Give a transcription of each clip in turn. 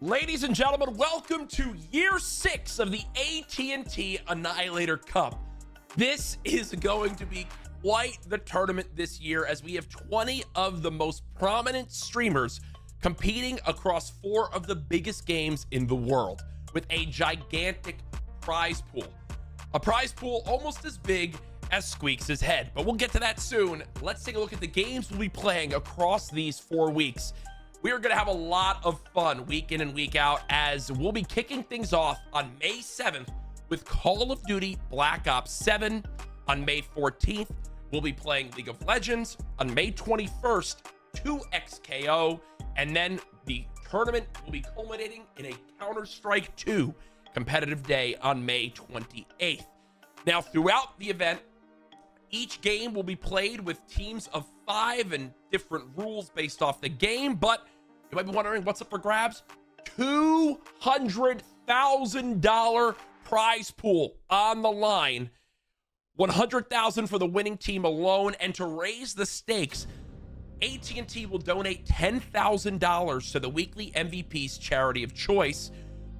Ladies and gentlemen, welcome to year 6 of the At&T Annihilator Cup. This is going to be quite the tournament this year, as we have 20 of the most prominent streamers competing across 4 of the biggest games in the world with a gigantic prize pool. A prize pool almost as big as Squeaks' head, but we'll get to that soon. Let's take a look at the games we'll be playing across these 4 weeks. We are going to have a lot of fun week in and week out, as we'll be kicking things off on May 7th with Call of Duty Black Ops 7. On May 14th, we'll be playing League of Legends. On May 21st, 2XKO. And then the tournament will be culminating in a Counter-Strike 2 competitive day on May 28th. Now, throughout the event, each game will be played with teams of 5 and different rules based off the game, but you might be wondering what's up for grabs. $200,000 prize pool on the line. $100,000 for the winning team alone, and to raise the stakes, At&T will donate $10,000 to the weekly MVP's charity of choice,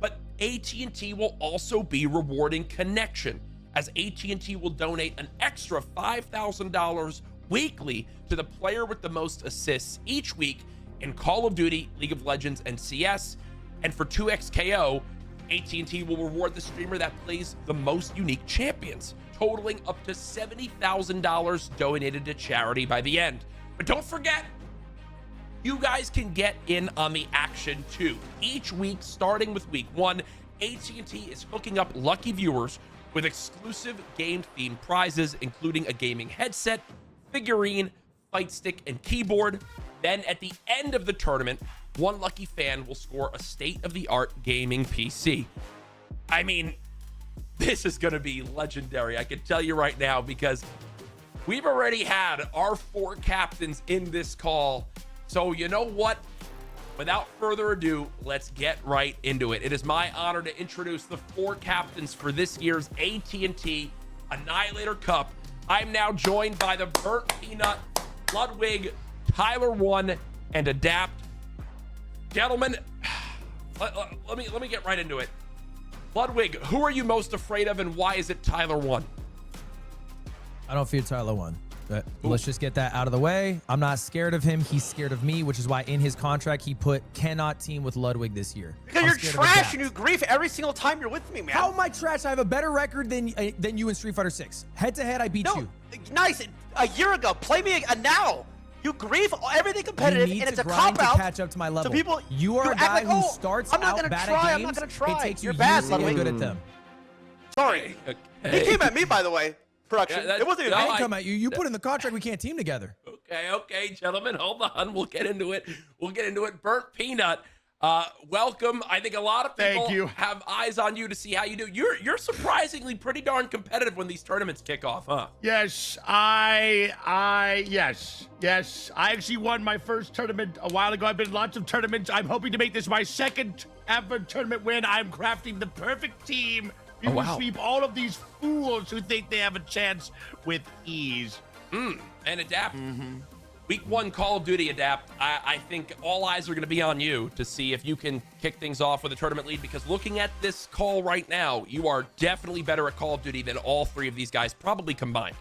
but At&T will also be rewarding connection, as At&T will donate an extra $5,000 weekly to the player with the most assists each week in Call of Duty, League of Legends, and CS. And for 2XKO, At&T will reward the streamer that plays the most unique champions, totaling up to $70,000 donated to charity by the end. But don't forget, you guys can get in on the action too. Each week, starting with week 1, At&T is hooking up lucky viewers with exclusive game-themed prizes, including a gaming headset, figurine, fight stick, and keyboard. Then at the end of the tournament, one lucky fan will score a state-of-the-art gaming PC. I mean, this is going to be legendary, I can tell you right now, because we've already had our 4 captains in this call. So you know what? Without further ado, let's get right into it. It is my honor to introduce the 4 captains for this year's At&T Annihilator Cup. I'm now joined by the Burnt Peanut, Ludwig, TYLER1, and Adapt. Gentlemen, let me get right into it. Ludwig, who are you most afraid of, and why is it TYLER1? I don't fear TYLER1. But let's just get that out of the way. I'm not scared of him. He's scared of me, which is why in his contract he put cannot team with Ludwig this year. Because you're trash and you grief every single time you're with me, man. How am I trash? I have a better record than you in Street Fighter 6. Head to head, I beat you. Nice. A year ago, play me now. You grief everything competitive, and it's a cop out to catch up to my level. So people, you are a guy who starts out bad at games. I'm not gonna try. It takes you You're bad, years to get good at them. Sorry. Okay. He came at me, by the way. Production. Yeah, it wasn't even I me. didn't come at you. You put in the contract we can't team together. Okay, gentlemen, hold on. We'll get into it. Burnt Peanut, welcome. I think a lot of people have eyes on you to see how you do. You're surprisingly pretty darn competitive when these tournaments kick off, huh? Yes, yes. I actually won my first tournament a while ago. I've been in lots of tournaments. I'm hoping to make this my second ever tournament win. I'm crafting the perfect team. You will sweep all of these fools who think they have a chance with ease. And Adapt. Week 1 Call of Duty, Adapt. I think all eyes are going to be on you to see if you can kick things off with a tournament lead, because looking at this call right now, you are definitely better at Call of Duty than all 3 of these guys probably combined.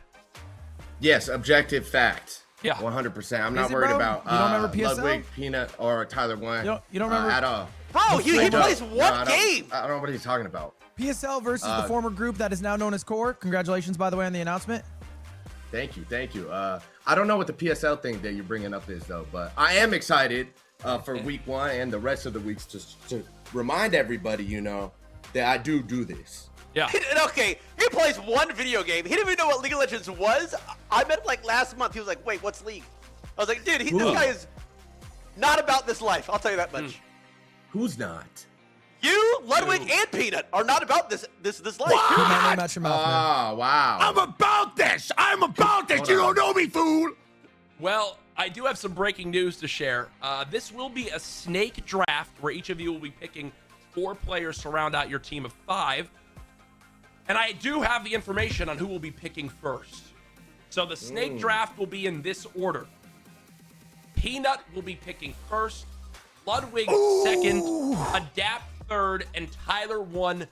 Yes, objective fact. Yeah. 100%. I'm not worried about you don't remember PSL? Ludwig, Peanut, or TYLER1. You don't remember at all. Bro, he plays one game. I don't know what he's talking about. PSL versus the former group that is now known as Core. Congratulations, by the way, on the announcement. Thank you. I don't know what the PSL thing that you're bringing up is, though, but I am excited for week 1 and the rest of the weeks to remind everybody, that I do this. Yeah. Okay, he plays one video game. He didn't even know what League of Legends was. I met him like last month. He was like, wait, what's League? I was like, dude, this guy is not about this life. I'll tell you that much. Who's not? You, Ludwig, and Peanut are not about this life. Keep my name out your mouth, man. Oh, wow. I'm about this. You don't know me, fool. Well, I do have some breaking news to share. This will be a snake draft where each of you will be picking 4 players to round out your team of 5. And I do have the information on who will be picking first. So the snake draft will be in this order. Peanut will be picking first, Ludwig second, Adapt third, and TYLER1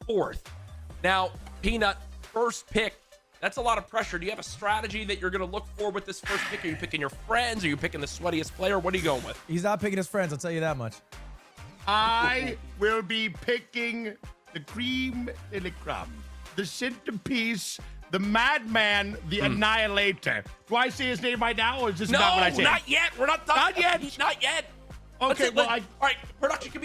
fourth. Now, Peanut, first pick. That's a lot of pressure. Do you have a strategy that you're going to look for with this first pick? Are you picking your friends? Are you picking the sweatiest player? What are you going with? He's not picking his friends, I'll tell you that much. I will be picking the cream de la creme, the centerpiece, the madman, the Annihilator. Do I say his name right now, or is this not what I say? No, not yet. We're not done. Not yet. Not yet. Okay, well, all right, production, can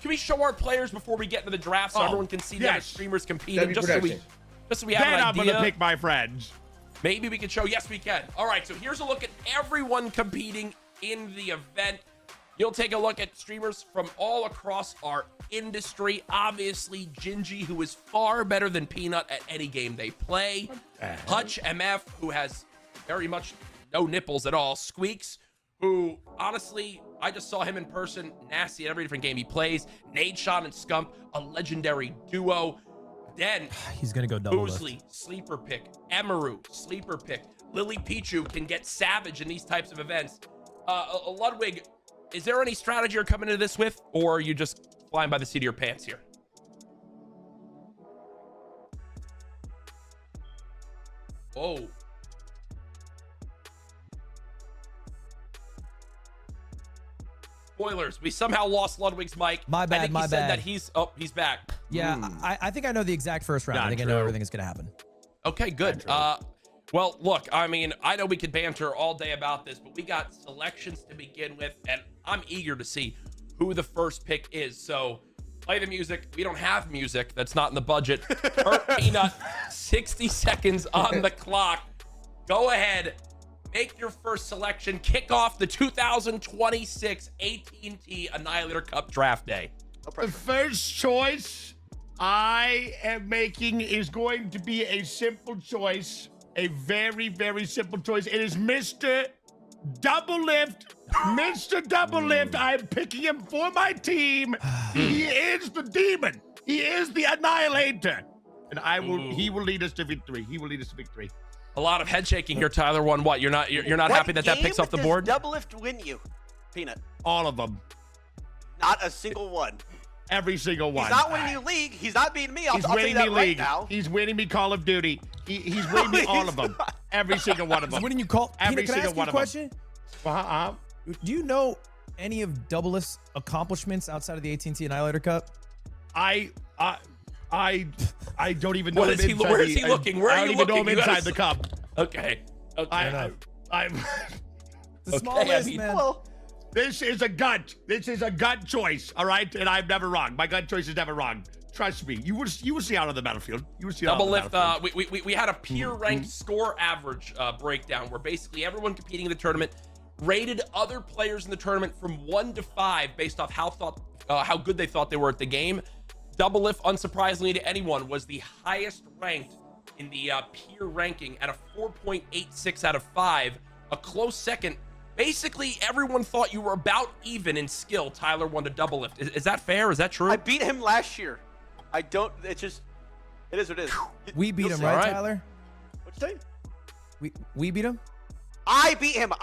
we show our players before we get into the draft so everyone can see the other streamers competing? Just so we have then an I'm idea. gonna pick my friends. Maybe we can show. Yes, we can. All right, so here's a look at everyone competing in the event. You'll take a look at streamers from all across our industry. Obviously, Gingy, who is far better than Peanut at any game they play. Hutch MF, who has very much no nipples at all. Squeaks, who honestly, I just saw him in person, nasty at every different game he plays. Nadeshot and Scump, a legendary duo. Then He's gonna go double Boozley, sleeper pick. Emeru, sleeper pick. Lily Pichu can get savage in these types of events. Ludwig, is there any strategy you're coming into this with, or are you just flying by the seat of your pants here? Oh. Spoilers, we somehow lost Ludwig's mic. My bad, I think my he said bad. that he's back. Yeah, I think I know the exact first round. Not I think I true. know everything that's gonna happen. Okay, good. Well, look, I mean, I know we could banter all day about this, but we got selections to begin with, and I'm eager to see who the first pick is. So play the music. We don't have music. That's not in the budget. Peanut, 60 seconds on the clock. Go ahead. Make your first selection. Kick off the 2026 At&T Annihilator Cup Draft Day. The first choice I am making is going to be a simple choice. A very, very simple choice. It is Mr. Double Lift. Mr. Double Lift. I'm picking him for my team. He is the demon. He is the Annihilator. And he will lead us to victory. He will lead us to victory. A lot of head shaking here, TYLER1. What? You're not happy that picks off the board? What double lift win you, Peanut? All of them. Not a single one. Every single one. He's not winning you league. He's not beating me. I'll tell you winning that me right league. now. He's winning me Call of Duty. He's winning me all of them. Every single one of them. So when you call, Every Peanut, can I single ask you one a of them. question? Do you know any of Double Lift's accomplishments outside of the At&T Annihilator Cup? I don't even know. What is he? Where is he looking? Where are you looking? I don't even know him You inside the cup. Okay. I'm. The small list, mean, man. Well, This is a gut. This is a gut choice. All right, and I'm never wrong. My gut choice is never wrong. Trust me. You will see out on the battlefield. You will see out on Double the lift. battlefield. We had a peer ranked score average breakdown where basically everyone competing in the tournament rated other players in the tournament from 1 to 5 based off how good they thought they were at the game. Double lift, unsurprisingly to anyone, was the highest ranked in the peer ranking at a 4.86 out of 5. A close second. Basically, everyone thought you were about even in skill. TYLER1 to double lift. Is that fair? Is that true? I beat him last year. I don't. It's just. It is what it is. We beat You'll him, see. right, All right. Tyler? What'd you say? We beat him. I beat him.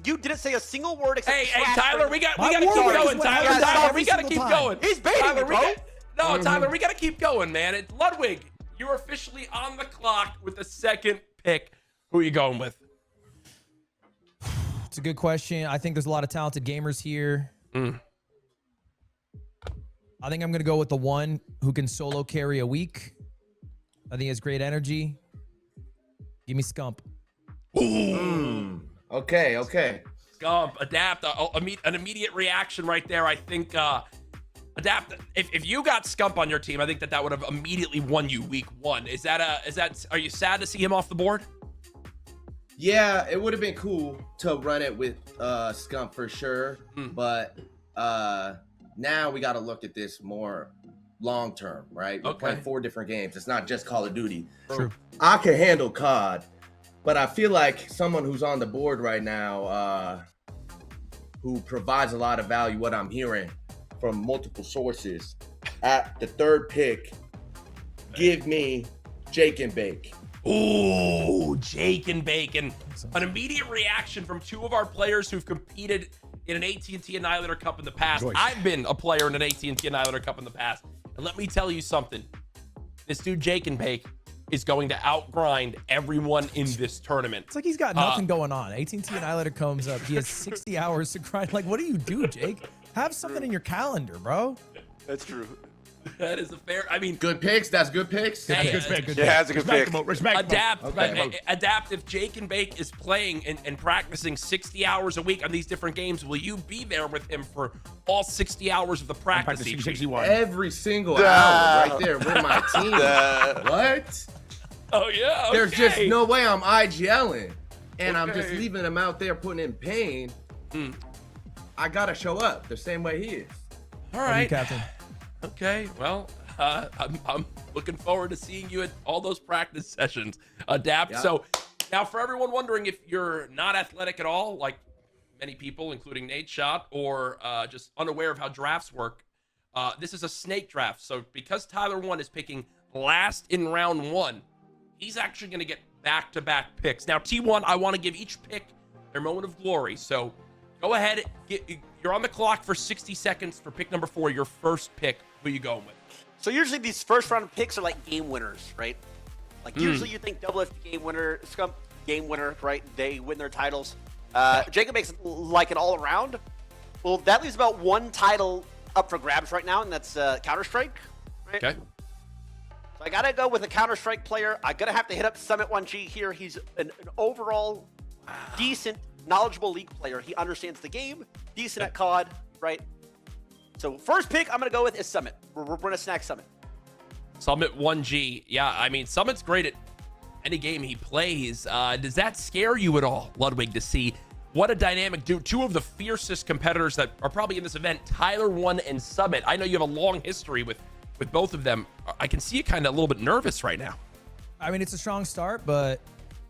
You didn't say a single word except. Hey, trash Tyler, for- we got My to keep word is going, what Tyler. happens Tyler, every we got to single keep time. going. He's baiting Tyler, me, bro. Tyler, we got to keep going, man. Ludwig, you're officially on the clock with the second pick. Who are you going with? It's a good question. I think there's a lot of talented gamers here. I think I'm going to go with the one who can solo carry a week. I think he has great energy. Give me Scump. Okay. Scump, Adapt, an immediate reaction right there. I think Adapt. If you got Scump on your team, I think that would have immediately won you week 1. Are you sad to see him off the board? Yeah, it would have been cool to run it with Scump for sure, but now we got to look at this more long term, right? We're playing 4 different games. It's not just Call of Duty. True. I can handle COD, but I feel like someone who's on the board right now, who provides a lot of value, what I'm hearing from multiple sources, at the 3rd pick, give me Jake and Bake. Ooh, Jake and Bacon. An immediate reaction from 2 of our players who've competed in an AT&T Annihilator Cup in the past. Choice. I've been a player in an AT&T Annihilator Cup in the past. And let me tell you something. This dude, Jake and Bake, is going to outgrind everyone in this tournament. It's like he's got nothing going on. AT&T Annihilator comes up. He has 60 hours to grind. Like, what do you do, Jake? Have something in your calendar, bro. That's true. That is a fair. I mean, Good picks. That's good picks. Hey, Good pick. Yeah, that's a good pick. Respectable. adapt. Okay. Adapt. If Jake and Bake is playing and practicing 60 hours a week on these different games, will you be there with him for all 60 hours of the practice? Practicing each week? 61. Every single hour right there with my team. What? Oh yeah. Okay. There's just no way I'm IGLing. And I'm just Okay. leaving him out there putting in pain. I gotta show up the same way he is. All Love you, right, Captain. Okay. Well, I'm looking forward to seeing you at all those practice sessions. Adapt. Yeah. So now, for everyone wondering if you're not athletic at all, like many people, including Nate Shot, or just unaware of how drafts work, this is a snake draft. So because TYLER1 is picking last in round 1, he's actually going to get back-to-back picks. Now, T1, I want to give each pick their moment of glory. So go ahead. You're on the clock for 60 seconds for pick number 4, your first pick. Who you going with? So usually these first round picks are like game winners, right? Like usually you think double FT game winner, scum game winner, right? They win their titles. Jacob makes it like an all around. Well, that leaves about one title up for grabs right now, and that's Counter-Strike. Right? Okay. So I gotta go with a Counter-Strike player. I'm gonna have to hit up Summit1G here. He's an overall decent, knowledgeable League player. He understands the game, decent at COD, right? So first pick I'm gonna go with is Summit. We're gonna snack Summit. Summit1G. Yeah, I mean, Summit's great at any game he plays. Does that scare you at all, Ludwig, to see what a dynamic dude? Two of the fiercest competitors that are probably in this event, TYLER1 and Summit. I know you have a long history with both of them. I can see you kind of a little bit nervous right now. I mean, it's a strong start, but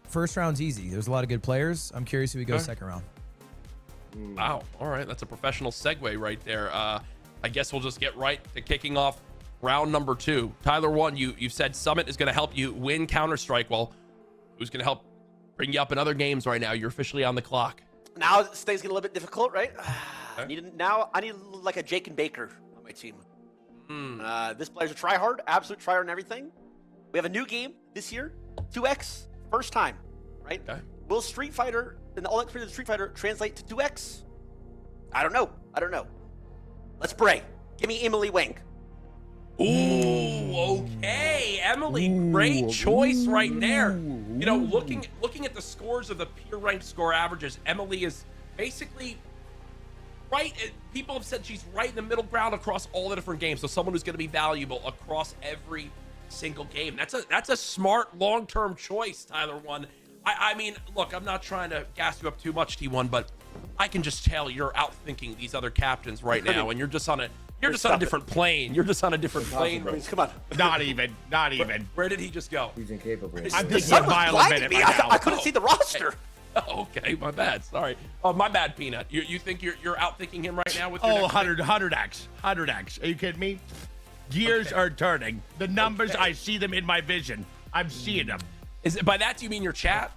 first round's easy. There's a lot of good players. I'm curious if we go Okay. second round. Wow. All right. That's a professional segue right there. I guess we'll just get right to kicking off round number 2. TYLER1, you've said Summit is going to help you win Counter-Strike. Well, who's going to help bring you up in other games right now? You're officially on the clock. Now things get a little bit difficult, right? Okay. I need like a Jake and Baker on my team. This player's a tryhard, absolute tryhard and everything. We have a new game this year, 2X, first time, right? Okay. Will Street Fighter and all experience of Street Fighter translate to 2X? I don't know. Let's pray. Give me Emily Wang. Ooh, okay. Emily, great choice right there. You know, looking at the scores of the peer ranked score averages, Emily is basically right. People have said she's right in the middle ground across all the different games. So someone who's going to be valuable across every single game. That's a smart long-term choice, TYLER1. I mean, look, I'm not trying to gas you up too much, T1, but I can just tell you're outthinking these other captains right now, and you're just on a different plane. You're just on a different plane. Please, come on. Not even. Where did he just go? He's incapable. I'm The thinking sun a was mile a blinding minute me. right now. I couldn't see the roster. Oh, okay, my bad. Sorry. Oh, my bad, Peanut. You think you're outthinking him right now with your Oh, next pick? 100x. Are you kidding me? Gears are turning. The numbers, Okay. I see them in my vision. I'm seeing them. Is it by that do you mean your chat?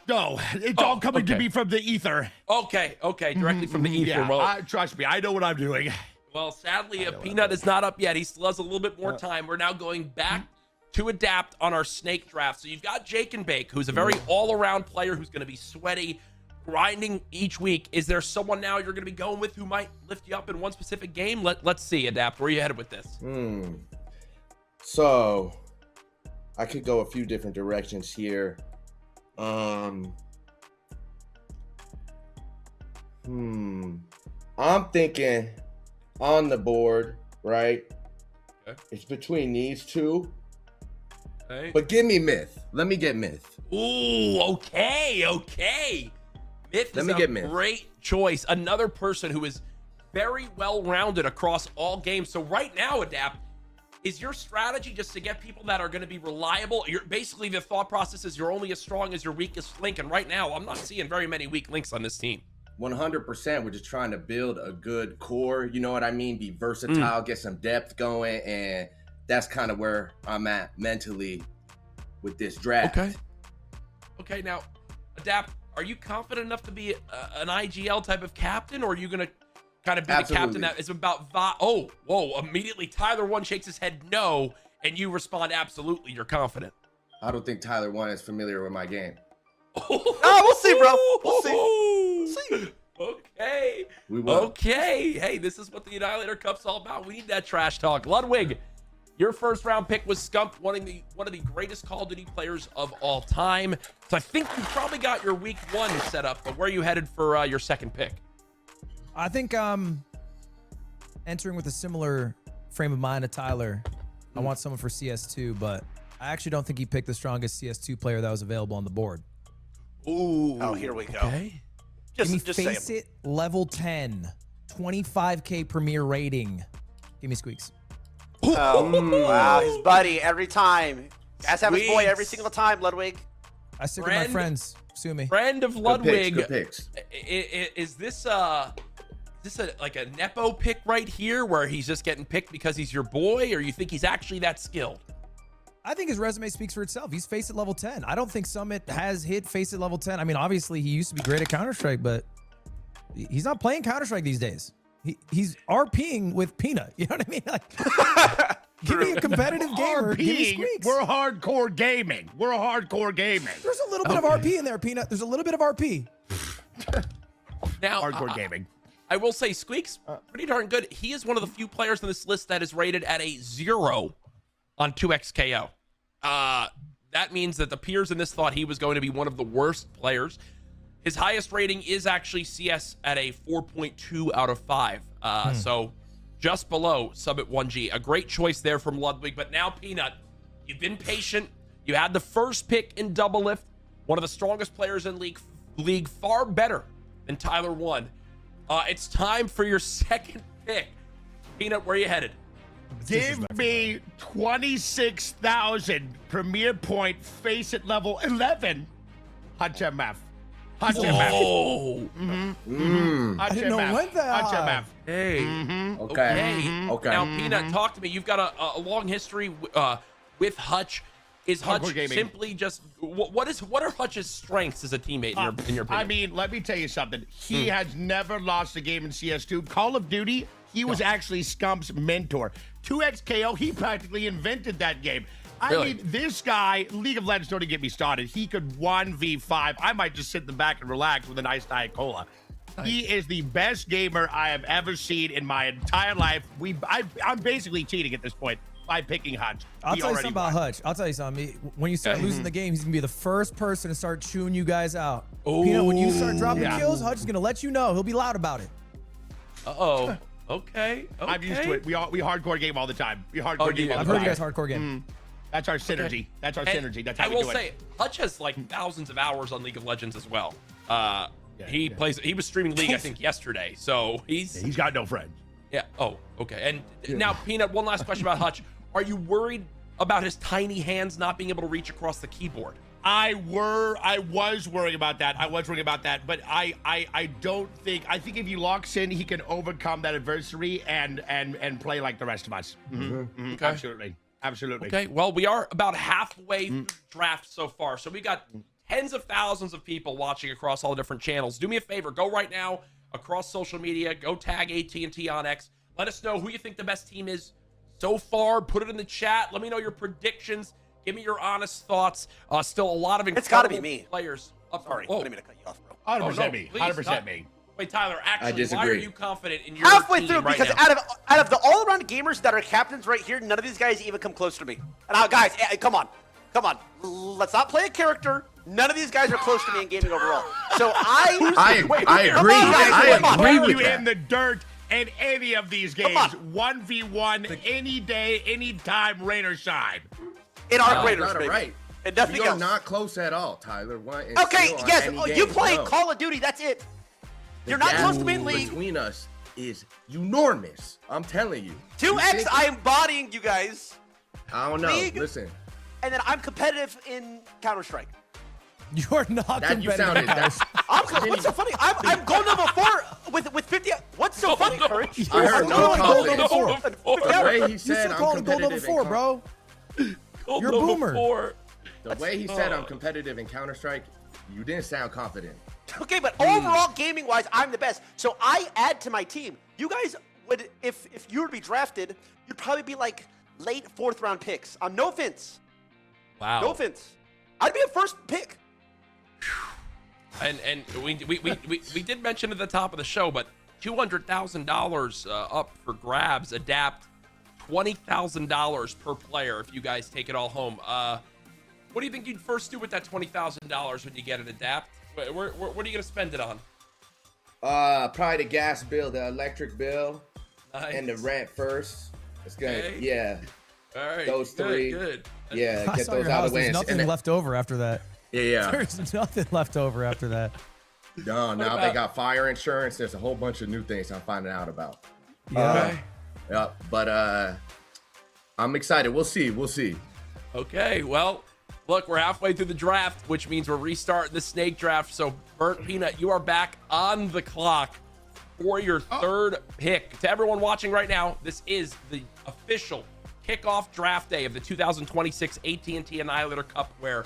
No, it's all coming to okay. me from the ether. Okay, directly from the ether. Yeah, Well, trust me, I know what I'm doing. well, sadly, Peanut is not up yet. He still has a little bit more time. We're now going back to adapt on our snake draft. So you've got Jake and Bake, who's a very all-around player who's going to be sweaty, grinding each week. Is there someone now you're going to be going with who might lift you up in one specific game? Let's see, Adapt. Where are you headed with this? So I could go a few different directions here. I'm thinking on the board, right? Okay. It's between these two, Okay. but give me Myth. Let me get Myth. Ooh, okay. Myth is a great choice. Another person who is very well-rounded across all games. So right now, Adapt, is your strategy just to get people that are going to be reliable? Basically, the thought process is you're only as strong as your weakest link. And right now, I'm not seeing very many weak links on this team. 100%. We're just trying to build a good core. You know what I mean? Be versatile, get some depth going. And that's kind of where I'm at mentally with this draft. Okay, now, Adapt, are you confident enough to be an IGL type of captain, or are you gonna kind of be the captain Absolutely. that is about oh, whoa, immediately TYLER1 shakes his head no, and you respond absolutely, you're confident. I don't think TYLER1 is familiar with my game. Oh, we'll see, bro. We'll see. We'll see. Okay. We will. Okay. Hey, this is what the Annihilator Cup's all about. We need that trash talk. Ludwig, your first round pick was Scump, one of the greatest Call of Duty players of all time. So I think you probably got your week 1 set up, but where are you headed for your second pick? I think entering with a similar frame of mind to Tyler. I want someone for CS2, but I actually don't think he picked the strongest CS2 player that was available on the board. Ooh. Oh, here we go. Okay. Give me Just say Face It level 10, 25K premier rating. Give me Squeaks. Oh, wow, his buddy every time. Has to have his boy Sweet. every single time, Ludwig. I stick with my Friend. friends. Sue me. Friend of Ludwig. Good picks. Is this like a Nepo pick right here where he's just getting picked because he's your boy, or you think he's actually that skilled? I think his resume speaks for itself. He's Face It level 10. I don't think Summit has hit Face It level 10. I mean, obviously he used to be great at Counter-Strike, but he's not playing Counter-Strike these days. He's RPing with Peanut. You know what I mean? Like, give me a competitive gamer. Give me RPing, Squeaks. we're hardcore gaming. We're hardcore gaming. There's a little bit of RP in there, Peanut. There's a little bit of RP. Now, Hardcore gaming. I will say Squeaks, pretty darn good. He is one of the few players on this list that is rated at a 0 on 2xKO. That means that the peers in this thought he was going to be one of the worst players. His highest rating is actually CS at a 4.2 out of 5. So just below Summit 1G. A great choice there from Ludwig. But now, Peanut, you've been patient. You had the first pick in Double Lift. One of the strongest players in league, far better than TYLER1. It's time for your second pick. Peanut, where are you headed? Give me 26,000 premier point, Face It level 11. Hutch MF. Hutch MF. Oh, Hutch I didn't know MF. it went that Hutch high. MF. hey. Okay. Okay. Now, Peanut, talk to me. You've got a long history with Hutch. Is Hutch Hardcore gaming. simply just what are Hutch's strengths as a teammate in your opinion? I mean, let me tell you something. He has never lost a game in CS2. Call of Duty, he was actually Scump's mentor. 2xKO, he practically invented that game. I Really? mean, this guy, League of Legends, don't even get me started. He could 1v5. I might just sit in the back and relax with a nice Diet Cola. He is the best gamer I have ever seen in my entire life. I'm basically cheating at this point by picking Hutch. I'll He tell you already something about won. Hutch. I'll tell you something. When you start losing the game, he's gonna be the first person to start chewing you guys out. Peanut, when you start dropping Yeah. kills, Hutch is gonna let you know. He'll be loud about it. Uh-oh. Okay. I'm used to it. We hardcore game all the time. We hardcore do you? game all I've the heard time. you guys hardcore game. That's our synergy. That's our And synergy. That's how I we will do say, it. Hutch has like thousands of hours on League of Legends as well. He was streaming League, I think, yesterday. So He's got no friends. yeah. Oh, okay. And now, Peanut, one last question about Hutch. Are you worried about his tiny hands not being able to reach across the keyboard? I was worrying about that. But I don't think. I think if he locks in, he can overcome that adversary and play like the rest of us. Okay. Absolutely. Okay, well, we are about halfway through the draft so far. So we got tens of thousands of people watching across all the different channels. Do me a favor, go right now across social media, go tag AT&T on X. Let us know who you think the best team is so far. Put it in the chat. Let me know your predictions. Give me your honest thoughts. Still a lot of incredible It's gotta be me. players. Sorry, I didn't mean to cut you off, bro. 100% me. please, 100% not- me. Wait, Tyler, actually, why are disagree. you confident in your Halfway team through, right because now? out of the all-around gamers that are captains right here, none of these guys even come close to me. And guys, come on. Let's not play a character. None of these guys are close to me in gaming overall. So I agree. come on, guys, I come on. agree Put with you that. in the dirt in any of these games. on. 1v1, any day, any time, rain or shine. In our You graders, got it baby. right. And nothing We are else. not close at all, Tyler. Okay, yes, you play Call of Duty, that's it. You're not close to me in league. Between us is enormous. I'm telling you. 2x, I am bodying you guys. I don't know. League? Listen, And then I'm competitive in Counter-Strike. You're not that you competitive. sounded. That's, What's so funny? I'm gold number 4 with 50. What's so funny, Courage? I heard I'm no like gold confidence. number 4. The way he You said still I'm call it gold number competitive 4, in bro. Gold You're a number boomer. 4. The way he said I'm competitive in Counter-Strike, you didn't sound confident. Okay, but overall gaming wise, I'm the best. So I add to my team. You guys would, if you were to be drafted, you'd probably be like late 4th round picks. No offense. Wow. No offense. I'd be a first pick. And we did mention at the top of the show, but $200,000 up for grabs. Adapt $20,000 per player if you guys take it all home. What do you think you'd first do with that $20,000 when you get an Adapt? What are you gonna spend it on? Probably the gas bill, the electric bill, and the rent first. It's good. Okay. Yeah. All right. Those three. Good. Yeah, I get saw those your out house. of the way. There's nothing left over after that. Yeah. There's nothing left over after that. No, now about- they got fire insurance. There's a whole bunch of new things I'm finding out about. Yeah. Yeah, but I'm excited. We'll see. Okay, well, look, we're halfway through the draft, which means we're restarting the snake draft. So, Burnt Peanut, you are back on the clock for your third pick. To everyone watching right now, this is the official kickoff draft day of the 2026 At&T Annihilator Cup, where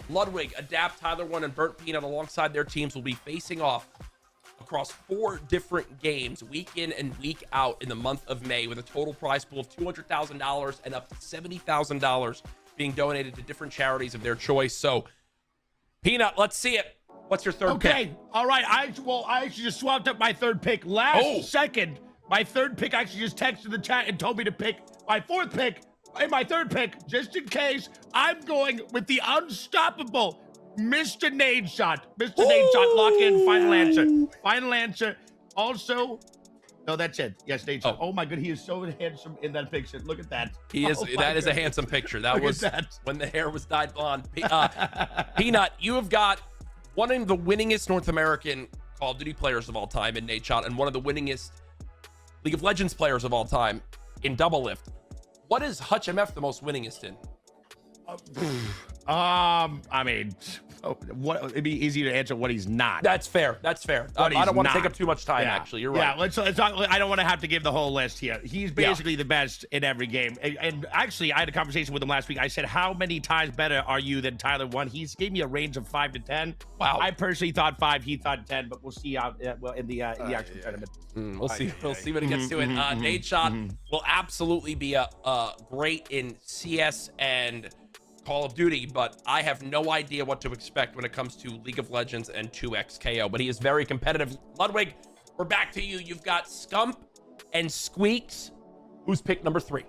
Ludwig, Adapt, TYLER1, and Burnt Peanut alongside their teams will be facing off across 4 different games, week in and week out in the month of May, with a total prize pool of $200,000 and up to $70,000 being donated to different charities of their choice. So, Peanut, let's see it. What's your third pick? Okay, all right. I actually just swapped up my third pick last second. My third pick actually just texted the chat and told me to pick my 4th pick and my 3rd pick, just in case. I'm going with the unstoppable Mr. Nade Shot. Mr. Nade Shot, lock in, final answer. Final answer. Also, no, that's it. Yes, Nade Shot. Oh my God, he is so handsome in that picture. Look at that. He is. That is a handsome picture. That was when the hair was dyed blonde. Peanut, you have got one of the winningest North American Call of Duty players of all time in Nade Shot, and one of the winningest League of Legends players of all time in Double Lift. What is Hutch MF the most winningest in? I mean, it'd be easy to answer what he's not. That's fair. That's fair. I don't want to take up too much time. Actually, you're right. Yeah, let's not, I don't want to have to give the whole list here. He's basically the best in every game. And actually, I had a conversation with him last week. I said, "How many times better are you than TYLER1?" He gave me a range of 5 to 10. Wow. I personally thought 5. He thought 10. But we'll see how in the actual tournament. We'll see. We'll see when it gets to it. Nade Shot will absolutely be a great in CS and Call of Duty, but I have no idea what to expect when it comes to League of Legends and 2xKO, but he is very competitive. Ludwig, we're back to you. You've got Scump and Squeaks. Who's pick number 3?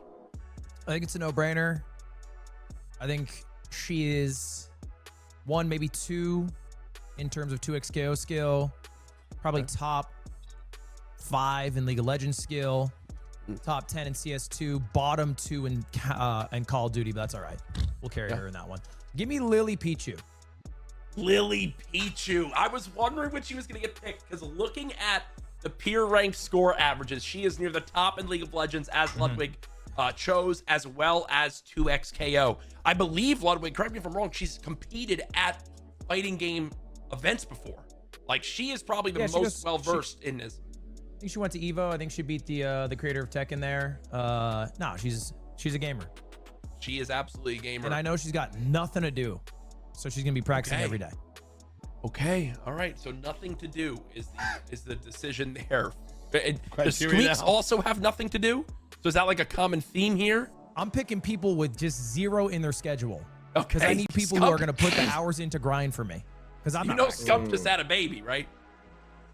I think it's a no-brainer. I think she is 1, maybe 2 in terms of 2xKO skill. Probably top 5 in League of Legends skill. Top 10 in CS2, bottom 2 in Call of Duty, but that's all right. We'll carry her in that one. Give me Lily Pichu. Lily Pichu. I was wondering when she was going to get picked, because looking at the peer ranked score averages, she is near the top in League of Legends, as Ludwig chose, as well as 2xKO. I believe, Ludwig, correct me if I'm wrong, she's competed at fighting game events before. Like, she is probably the most well-versed in this. I think she went to Evo. I think she beat the creator of Tekken there. No, she's a gamer. She is absolutely a gamer. And I know she's got nothing to do, so she's gonna be practicing every day. Okay, all right. So nothing to do is the decision there. Does Criteria Squeaks also have nothing to do? So is that like a common theme here? I'm picking people with just 0 in their schedule. Okay. Because I need people who are gonna put the hours in to grind for me. Because I'm not. Scump just had a baby, right?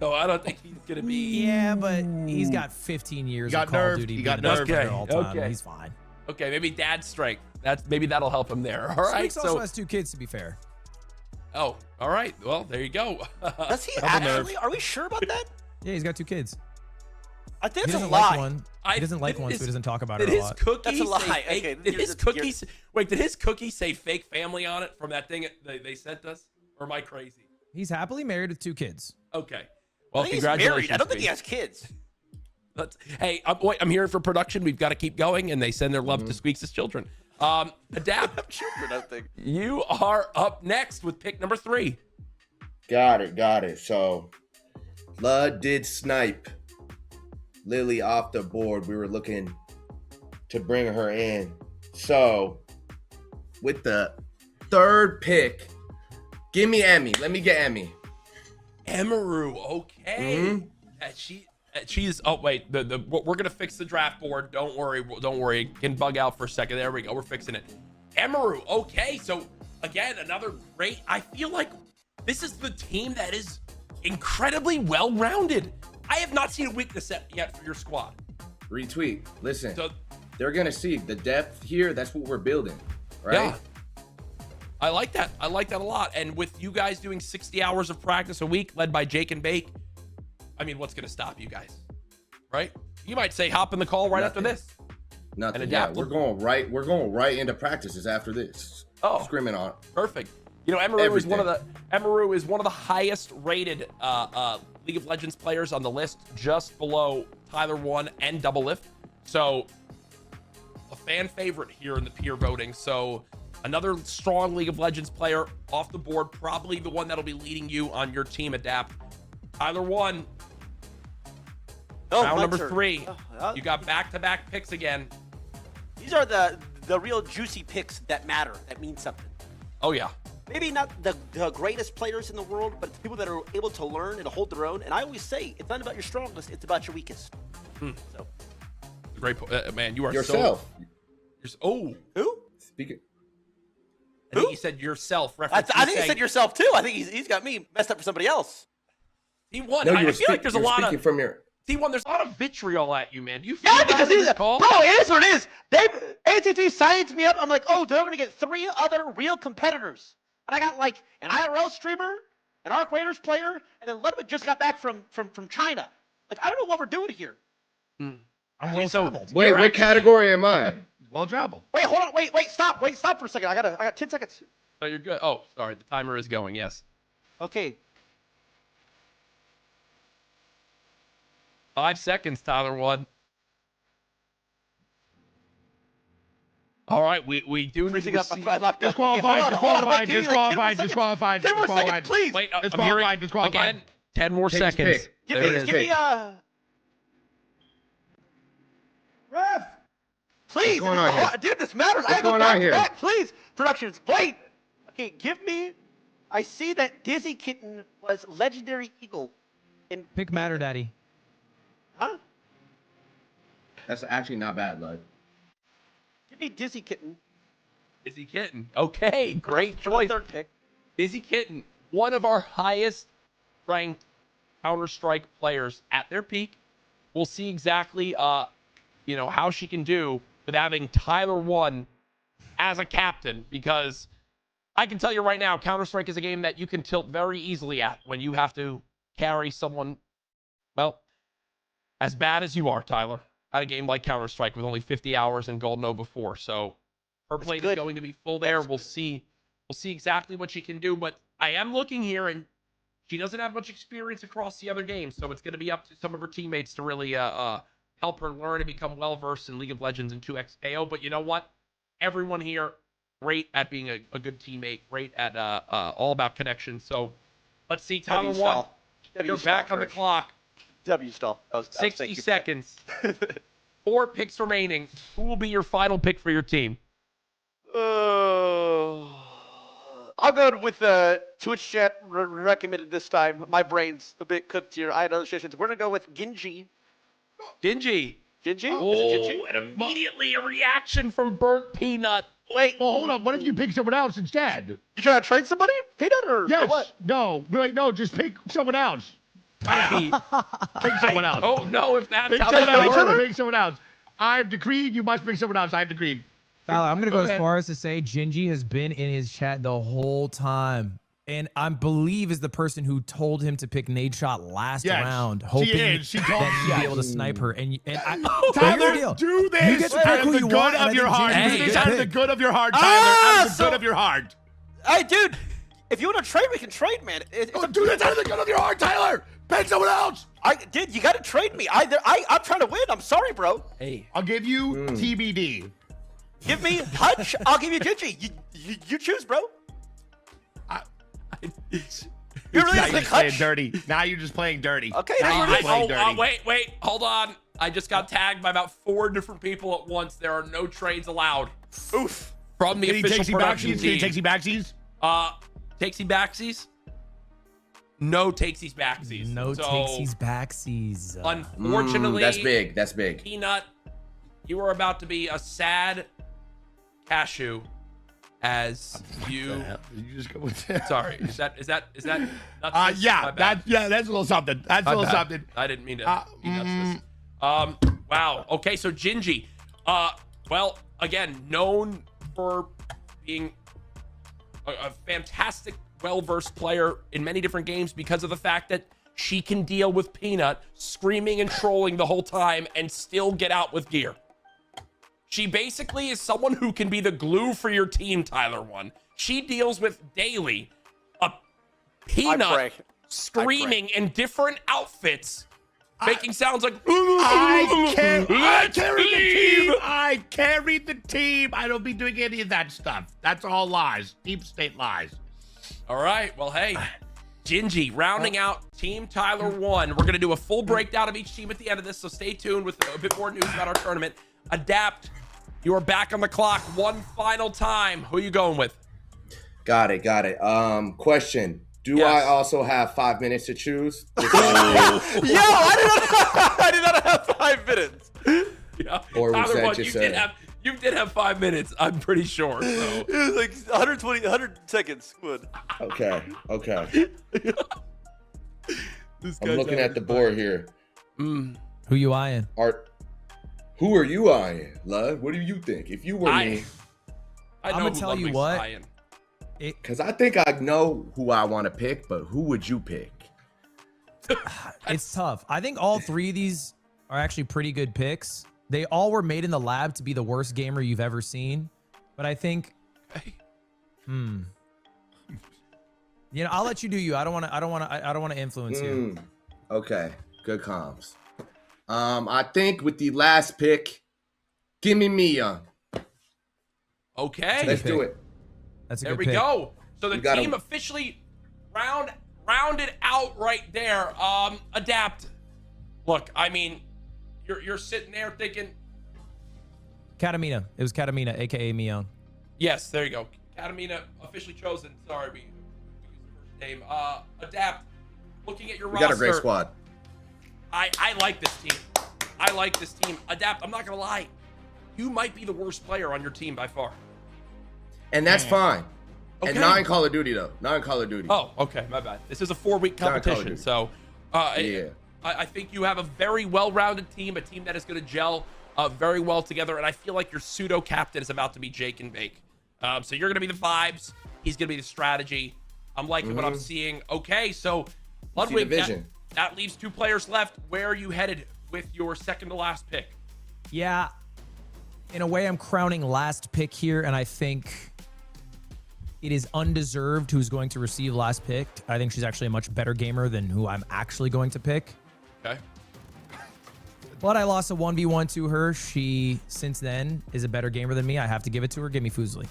So I don't think he's gonna be. Yeah, but he's got 15 years of Call of Duty. He got being a nerfed. all time. Okay. He's fine. Okay, maybe dad's strength. Maybe that'll help him there. All right. Squeaks also has 2 kids, to be fair. Oh, all right. Well, there you go. Does he actually? Are we sure about that? Yeah, he's got 2 kids. I think He it's a doesn't lie. like one. He doesn't like one, so he doesn't talk about her Did a his lot. cookie That's a lie. say fake? Okay, Did his you're- cookie wait? Did his cookie say fake family on it from that thing they sent us? Or am I crazy? He's happily married with 2 kids. Okay. Well, I think he's congratulations. married. I don't think he Squeaks. has kids. Hey, I'm here for production. We've got to keep going, and they send their love to Squeaks' children. Adapt. Children, I think. You are up next with pick number 3. Got it. So, Lud did snipe Lily off the board. We were looking to bring her in. So, with the 3rd pick, give me Emmy. Let me get Emmy. Emaru, okay. She's. Oh wait, we're gonna fix the draft board. Don't worry, It can bug out for a second. There we go. We're fixing it. Emaru, okay. So again, another great. I feel like this is the team that is incredibly well-rounded. I have not seen a weakness yet for your squad. Retweet. Listen, So, they're gonna see the depth here. That's what we're building, right? yeah. I like that. I like that a lot. And with you guys doing 60 hours of practice a week, led by Jake and Bake, I mean, what's going to stop you guys, right? You might say hop in the call right after this. Nothing. And Yeah, adapt. we're going right into practices after this. Oh. Screaming on. Perfect. You know, Emaru is one of the highest rated League of Legends players on the list, just below TYLER1 and Double Lift. So a fan favorite here in the peer voting. So another strong League of Legends player off the board, probably the one that'll be leading you on your team adapt. TYLER1, round number 3. You got back-to-back picks again. These are the real juicy picks that matter, that mean something. Oh yeah. Maybe not the greatest players in the world, but it's people that are able to learn and hold their own. And I always say, it's not about your strongest, it's about your weakest. So, Great man, you are Yourself. who? Speaking. I think he said yourself. I think he said yourself too. I think he's got me messed up for somebody else. T1, No, I feel like there's a lot of from your. T1. There's a lot of vitriol at you, man. Do you feel Yeah, that because in he's this call? bro, it is what it is. At&T signs me up. I'm like, oh, they're gonna get 3 other real competitors. And I got like an IRL streamer, an Arc Raiders player, and then Ludwig just got back from China. Like, I don't know what we're doing here. I'm well traveled. Wait, what category am I? Well traveled. Wait, hold on, wait, stop for a second. I got 10 seconds. Oh, you're good. Oh, sorry. The timer is going. Yes. Okay. 5 seconds, TYLER1. All right, we do need Freezing to up. see. I'm locked up. Disqualified. Give me like 10 more seconds, please. Wait, I'm Disqualified, hearing disqualified. again. 10 more Take his seconds. pick. Give There me, it is. give me, Ref. please. going on here? Dude, this matters. What's going on here? Back, please. Productions, wait. Okay, give me. I see that Dizzy Kitten was Legendary Eagle. Pick Matter Daddy. Huh? That's actually not bad, lad. Give me Dizzy Kitten. Dizzy Kitten. Okay, great For the choice. 3rd pick. Dizzy Kitten, one of our highest ranked Counter-Strike players at their peak. We'll see exactly, how she can do with having TYLER1 as a captain, because I can tell you right now, Counter-Strike is a game that you can tilt very easily at when you have to carry someone, well, as bad as you are, Tyler, at a game like Counter-Strike with only 50 hours and Gold Nova 4. So her plate is going to be full there. We'll see exactly what she can do, but I am looking here, and she doesn't have much experience across the other games, so it's going to be up to some of her teammates to really help her learn and become well-versed in League of Legends and 2X KO. But you know what? Everyone here, great at being a good teammate, great at all about connection. So let's see, TYLER1, you're back on the clock. W stall. 60 seconds. 4 picks remaining. Who will be your final pick for your team? I'll go with Twitch chat recommended this time. My brain's a bit cooked here. I had other suggestions. We're gonna go with Genji. Dingy. Genji? Oh, Is it Genji? and immediately a reaction from Burnt Peanut. Wait. Well, hold on. What if you pick someone else instead? You trying to trade somebody? Peanut or Yes. what? No. Wait, no. Just pick someone else. Maybe. Pick someone else. Oh no, if that's Pick how someone that else. works. Pick someone else. I've decreed. You must pick someone else. I've decreed. Tyler, I'm gonna go as ahead. far as to say Gingy has been in his chat the whole time, and I believe is the person who told him to pick Nade Shot last Yes, round, she hoping is. She told that he'd me. be able to snipe her. And I, Tyler, here's the deal. do this You get to pick out of who the you good want, and of I your think heart. Gingy's Hey, Do a this good out of the pick. good of your heart, Tyler. Out of the so- good of your heart. Hey, dude, if you want to trade, we can trade, man. Oh, do this out of the good of your heart, Tyler. Pick someone else. Dude, you got to trade me. I'm trying to win. I'm sorry, bro. Hey, I'll give you TBD. Give me Hutch. I'll give you Genji. You choose, bro. You're really Now just you're like just playing Hutch. dirty. Now you're just playing dirty. Okay, Now now you're we're just playing dirty. wait, hold on. I just got tagged by about 4 different people at once. There are no trades allowed. Oof. From the Can he official takesy production backsies? Can he team. takesy backsies? Takesy backsies? no takesies backsies. No so, takesies backsies. Unfortunately, That's big. That's big. Peanut, you are about to be a sad cashew as you. Did you just go with that? Sorry, is that nuts? Yeah, My bad. that's a little something. That's My a little bad. something. I didn't mean to be nuts. Wow. Okay, so Gingy, well, again, known for being a fantastic, well-versed player in many different games because of the fact that she can deal with Peanut screaming and trolling the whole time and still get out with gear. She basically is someone who can be the glue for your team, TYLER1. She deals with daily a Peanut screaming in different outfits, making sounds like I carried the team. I carried the team. I don't be doing any of that stuff. That's all lies. Deep state lies. All right. Well, hey, Gingy, rounding out Team TYLER1. We're going to do a full breakdown of each team at the end of this, so stay tuned with a bit more news about our tournament. Adapt, you are back on the clock one final time. Who are you going with? Got it. Question. Do Yes. I also have 5 minutes to choose? Yo, I did not have 5 minutes. Yeah. Or was that TYLER1, just you did have 5 minutes, I'm pretty sure. So. It was like 100 seconds. Good. Okay. This I'm guy's looking out at of the his board here. Who you eyeing? Who are you eyeing, love? What do you think? If you were me, I know I'ma who tell you Ludwig's what. eyeing. because I think I know who I want to pick, but who would you pick? It's tough. I think all three of these are actually pretty good picks. They all were made in the lab to be the worst gamer you've ever seen. But I think, you know, I'll let you do you. I don't want to influence you. Okay, good comms. I think with the last pick, give me Mia. Okay. Let's do it. That's a There good we pick. go. So the We got team him. officially rounded out right there. Adapt. Look, I mean, you're sitting there thinking, Katamina. It was Katamina, aka Mion. yes, there you go. Katamina officially chosen. Sorry, we used the first name. Adapt. Looking at your We roster. got a great squad. I like this team. I like this team. Adapt, I'm not gonna lie. You might be the worst player on your team by far. And that's fine. Okay. And not in Call of Duty, though. Not in Call of Duty. Oh, okay, my bad. This is a 4-week Not Call of competition, Duty. so Yeah. I think you have a very well-rounded team, a team that is going to gel very well together, and I feel like your pseudo-captain is about to be Jake and Bake. So you're going to be the vibes. He's going to be the strategy. I'm liking what I'm seeing. Okay, so Ludwig, vision. that leaves 2 players left. Where are you headed with your second to last pick? Yeah, in a way, I'm crowning last pick here, and I think it is undeserved who's going to receive last pick. I think she's actually a much better gamer than who I'm actually going to pick. Okay. But I lost a 1v1 to her. She, since then, is a better gamer than me. I have to give it to her. Give me Fuslie.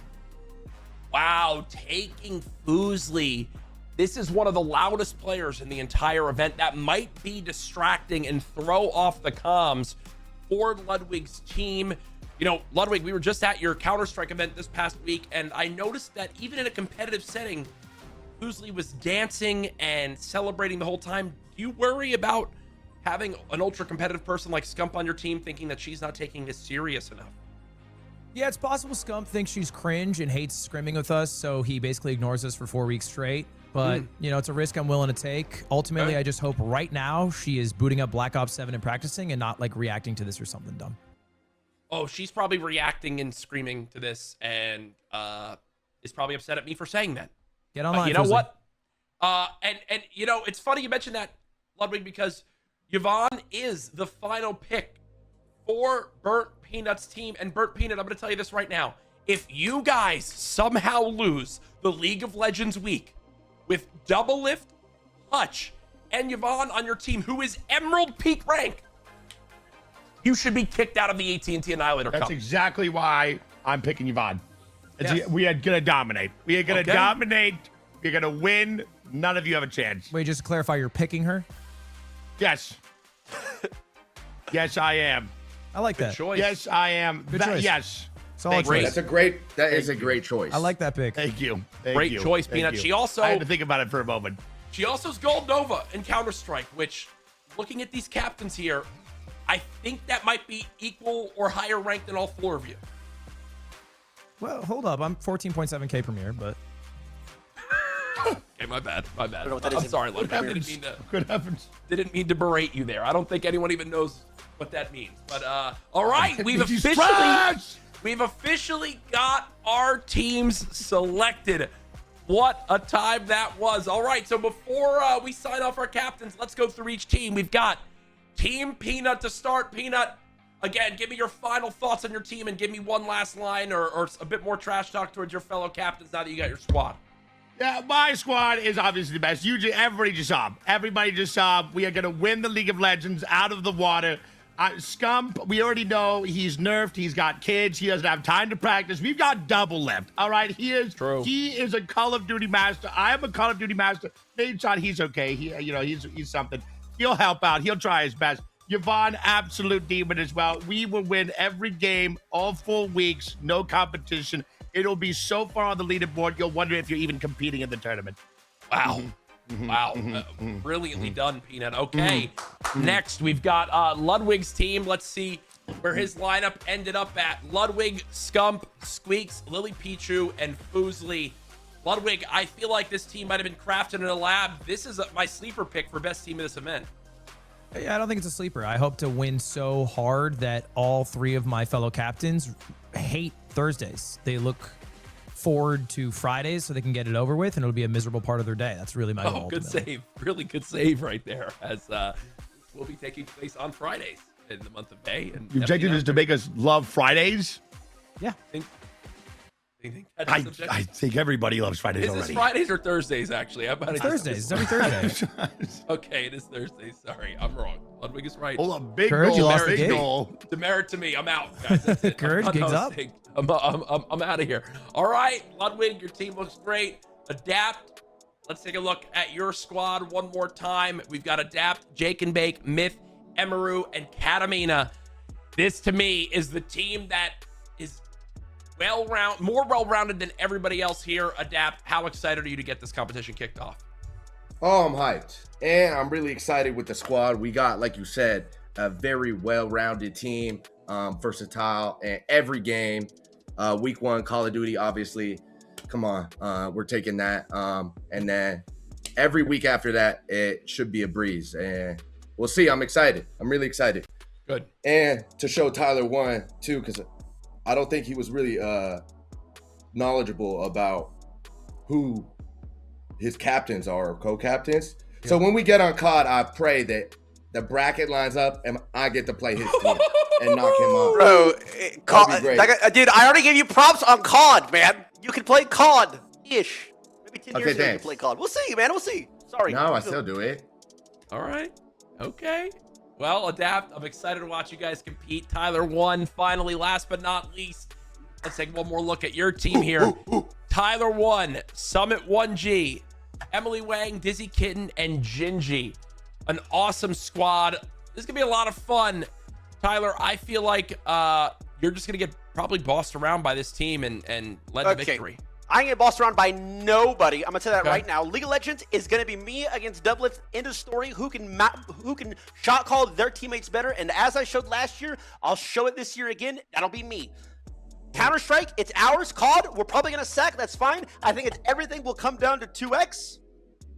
Wow, taking Fuslie. This is one of the loudest players in the entire event. That might be distracting and throw off the comms for Ludwig's team. You know, Ludwig, we were just at your Counter-Strike event this past week, and I noticed that even in a competitive setting, Fuslie was dancing and celebrating the whole time. Do you worry about having an ultra-competitive person like Scump on your team thinking that she's not taking this serious enough? Yeah, it's possible Scump thinks she's cringe and hates scrimming with us, so he basically ignores us for 4 weeks straight. But, you know, it's a risk I'm willing to take. Ultimately, Okay. I just hope right now she is booting up Black Ops 7 and practicing and not, like, reacting to this or something dumb. Oh, she's probably reacting and screaming to this and is probably upset at me for saying that. Get online, You know Fuslie. what? And you know, it's funny you mentioned that, Ludwig, because Yvonne is the final pick for Burnt Peanut's team. And Burnt Peanut, I'm going to tell you this right now. If you guys somehow lose the League of Legends week with Double Lift, Hutch, and Yvonne on your team, who is Emerald Peak rank, you should be kicked out of the AT&T Annihilator That's Cup. exactly why I'm picking Yvonne. Yes. We are gonna dominate. We are gonna Okay. dominate. We're gonna win. None of you have a chance. Wait, just to clarify, you're picking her? Yes. Yes, I am. I like Good that. choice. Yes, I am. Good choice. Yes. Solid Great. choice. That is a great choice. I like that pick. Thank you. Thank Great you. choice, Thank Peanut. you. She also- I had to think about it for a moment. She also is Gold Nova in Counter-Strike, which, looking at these captains here, I think that might be equal or higher ranked than all 4 of you. Well, hold up. I'm 14.7K Premier, but Okay, my bad. My bad. know what that I'm is. sorry, What Ludwig. happens? Good heavens. Didn't mean to berate you there. I don't think anyone even knows what that means. But all right, we've He's officially trash! got our teams selected. What a time that was. All right, so before we sign off our captains, let's go through each team. We've got Team Peanut to start. Peanut, again, give me your final thoughts on your team and give me one last line or a bit more trash talk towards your fellow captains now that you got your squad. Yeah, my squad is obviously the best. Everybody just saw. We are going to win the League of Legends out of the water. Scump, we already know he's nerfed. He's got kids. He doesn't have time to practice. We've got double left. All right, he is a Call of Duty master. I am a Call of Duty master. Nate shot, he's okay. He's something. He'll help out. He'll try his best. Yvonne, absolute demon as well. We will win every game, all 4 weeks, no competition. It'll be so far on the leaderboard, you'll wonder if you're even competing in the tournament. Wow. Wow. Brilliantly done, Peanut. Okay. Next, we've got Ludwig's team. Let's see where his lineup ended up at. Ludwig, Scump, Squeaks, Lily Pichu, and Foozly. Ludwig, I feel like this team might have been crafted in a lab. This is my sleeper pick for best team of this event. yeah, I don't think it's a sleeper. I hope to win so hard that all 3 of my fellow captains hate Thursdays. They look forward to Fridays so they can get it over with, and it'll be a miserable part of their day. That's really my goal. Good ultimately. save. Really good save right there, as will be taking place on Fridays in the month of May. And The objective is to make us love Fridays. Yeah. I think everybody loves Fridays Is this already. Fridays or Thursdays, actually? I'm about It's to Thursdays. It's every Thursday. Okay, it is Thursdays. Sorry, I'm wrong. Ludwig is right. Hold on, big Courage, you goal, lost the big gig. goal. Demerit to me. I'm out, guys. That's it. Courage, I'm gigs up. hosting. I'm out of here. All right, Ludwig, your team looks great. Adapt. Let's take a look at your squad one more time. We've got Adapt, Jake and Bake, Myth, Emaru, and Katamina. This, to me, is the team that is more well-rounded than everybody else here. Adapt, how excited are you to get this competition kicked off? Oh, I'm hyped. And I'm really excited with the squad. We got, like you said, a very well-rounded team, versatile in every game. Week 1, Call of Duty, obviously. Come on, we're taking that. And then every week after that, it should be a breeze. And we'll see. I'm excited. I'm really excited. Good. And to show TYLER1, too, because I don't think he was really knowledgeable about who his captains are, or co-captains. Yeah. So when we get on COD, I pray that the bracket lines up and I get to play his team and knock him out. Bro, dude, I already gave you props on COD, man. You can play COD-ish. Maybe 10 years ago you play COD. We'll see, man. We'll see. Sorry. No, I still do it. All right. Okay. Well, Adapt, I'm excited to watch you guys compete. TYLER1, finally, last but not least, let's take one more look at your team here. TYLER1, Summit 1G, Emily Wang, Dizzy Kitten, and Gingy. An awesome squad. This is going to be a lot of fun. Tyler, I feel like you're just going to get probably bossed around by this team and led to victory. I ain't get bossed around by nobody. I'm gonna tell you that right now. League of Legends is gonna be me against Doublets. End of story. Who can shot call their teammates better? And as I showed last year, I'll show it this year again. That'll be me. Counter-Strike, it's ours. COD, we're probably gonna sack. That's fine. I think everything will come down to 2x,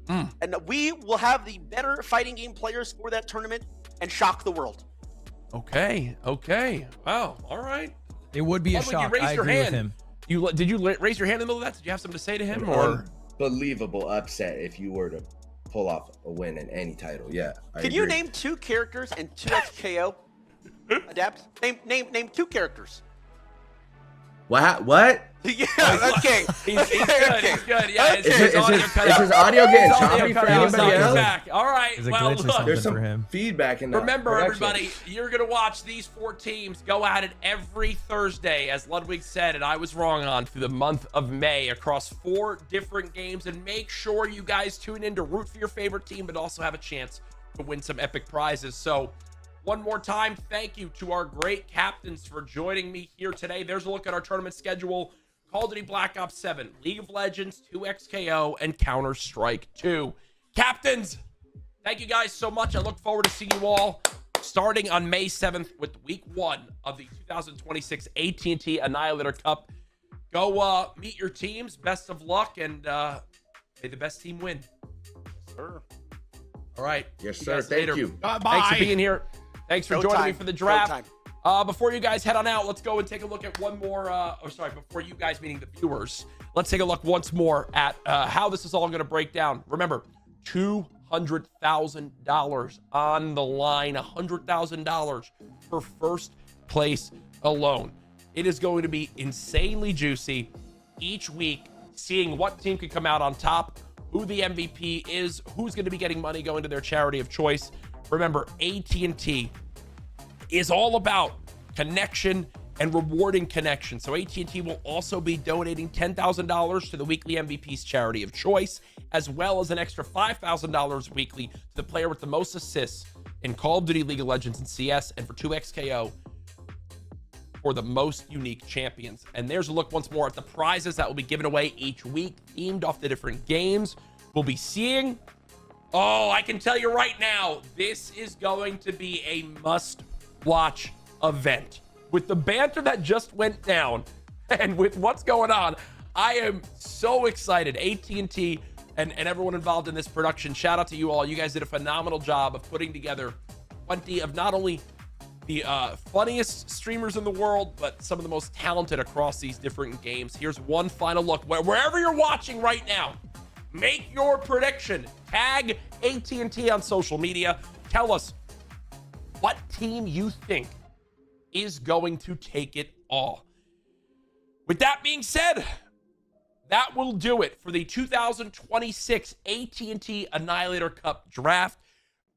and we will have the better fighting game players for that tournament and shock the world. Okay. Wow. All right. It would be a shock. I agree with him. Did you raise your hand in the middle of that? Did you have something to say to him? Or unbelievable upset if you were to pull off a win in any title. Yeah. Can you name 2 characters and 2x KO? Adapt. Name 2 characters. What? Yeah. Okay. He's good. He's good. Yeah. Is his audio getting choppy for anybody else? Back. All right. Well, look. There's some feedback in the Remember, everybody, you're going to watch these 4 teams go at it every Thursday, as Ludwig said, and I was wrong on, through the month of May across 4 different games. And make sure you guys tune in to root for your favorite team, but also have a chance to win some epic prizes. So one more time, thank you to our great captains for joining me here today. There's a look at our tournament schedule. Call of Duty Black Ops 7, League of Legends, 2XKO, and Counter-Strike 2. Captains, thank you guys so much. I look forward to seeing you all starting on May 7th with week 1 of the 2026 AT&T Annihilator Cup. Go meet your teams. Best of luck, and may the best team win. Yes, sir. All right. Yes, See sir. guys Thank later. you. Bye. Thanks for being here. Thanks for joining me for the draft. Before you guys head on out, let's go and take a look at one more. Before you guys, meaning the viewers, let's take a look once more at how this is all going to break down. Remember, $200,000 on the line, $100,000 for first place alone. It is going to be insanely juicy each week, seeing what team can come out on top, who the MVP is, who's going to be getting money going to their charity of choice. Remember, AT&T is all about connection and rewarding connection. So AT&T will also be donating $10,000 to the weekly MVP's charity of choice, as well as an extra $5,000 weekly to the player with the most assists in Call of Duty, League of Legends, and CS, and for 2XKO for the most unique champions. And there's a look once more at the prizes that will be given away each week, themed off the different games we'll be seeing. Oh, I can tell you right now, this is going to be a must-watch event. With the banter that just went down and with what's going on, I am so excited. AT&T and everyone involved in this production, shout out to you all. You guys did a phenomenal job of putting together 20 of not only the funniest streamers in the world, but some of the most talented across these different games. Here's one final look. Wherever you're watching right now, make your prediction. Tag AT&T on social media. Tell us what team you think is going to take it all. With that being said, that will do it for the 2026 AT&T Annihilator Cup draft.